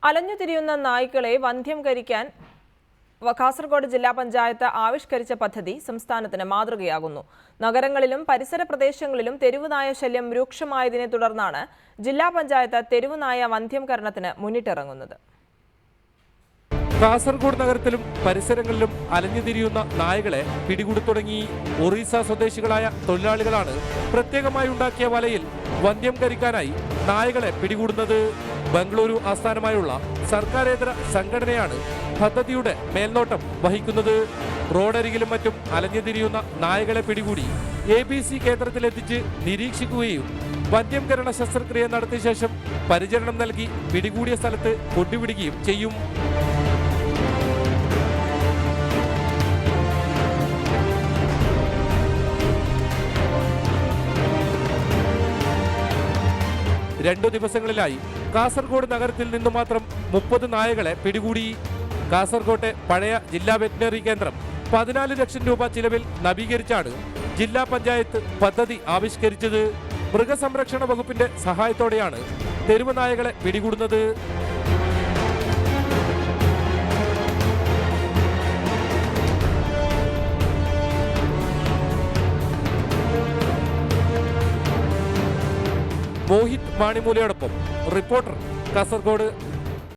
അലഞ്ഞുതിരിയുന്ന നായ്ക്കളെ വന്ധ്യംകരിക്കാൻ കാസർഗോഡ് ജില്ലാ പഞ്ചായത്ത് ആവിഷ്കരിച്ച പദ്ധതി സംസ്ഥാനത്തിന് മാതൃകയാകുന്നു. നഗരങ്ങളിലും പരിസര പ്രദേശങ്ങളിലും തെരുവുനായ ശല്യം രൂക്ഷമായതിനെ തുടർന്നാണ് ജില്ലാ പഞ്ചായത്ത് തെരുവുനായ വന്ധ്യംകരണത്തിന് മുന്നിട്ടിറങ്ങുന്നത്. കാസർഗോഡ് നഗരത്തിലും പരിസരങ്ങളിലും അലഞ്ഞുതിരിയുന്ന നായകളെ പിടികൂടി. ഒറീസ സ്വദേശികളായ തൊഴിലാളികളാണ് പ്രത്യേകമായി ഉണ്ടാക്കിയ വലയിൽ വന്ധ്യംകരിക്കാനായി നായകളെ പിടികൂടുന്നത്. ബംഗളൂരു ആസ്ഥാനമായുള്ള സർക്കാരേതര സംഘടനയാണ് പദ്ധതിയുടെ മേൽനോട്ടം വഹിക്കുന്നത്. റോഡരികിലും മറ്റും അലഞ്ഞുതിരിയുന്ന നായകളെ പിടികൂടി ABC കേന്ദ്രത്തിലെത്തിച്ച് നിരീക്ഷിക്കുകയും വന്ധ്യംകരണ ശസ്ത്രക്രിയ നടത്തിയ ശേഷം പരിചരണം നൽകി പിടികൂടിയ സ്ഥലത്ത് കൊണ്ടുവിടുകയും ചെയ്യും. രണ്ടു ദിവസങ്ങളിലായി കാസർഗോഡ് നഗരത്തിൽ നിന്നു മാത്രം 30 നായകളെ പിടികൂടി. കാസർഗോട്ടെ പഴയ ജില്ലാ വെറ്റിനറി കേന്ദ്രം 14 ലക്ഷം രൂപ ചിലവിൽ നവീകരിച്ചാണ് ജില്ലാ പഞ്ചായത്ത് പദ്ധതി ആവിഷ്കരിച്ചത്. മൃഗസംരക്ഷണ വകുപ്പിന്റെ സഹായത്തോടെയാണ് തെരുവ് നായകളെ പിടികൂടുന്നത്. മോഹിത് മാണിമൂലയോടൊപ്പം റിപ്പോർട്ടർ കാസർഗോഡ്.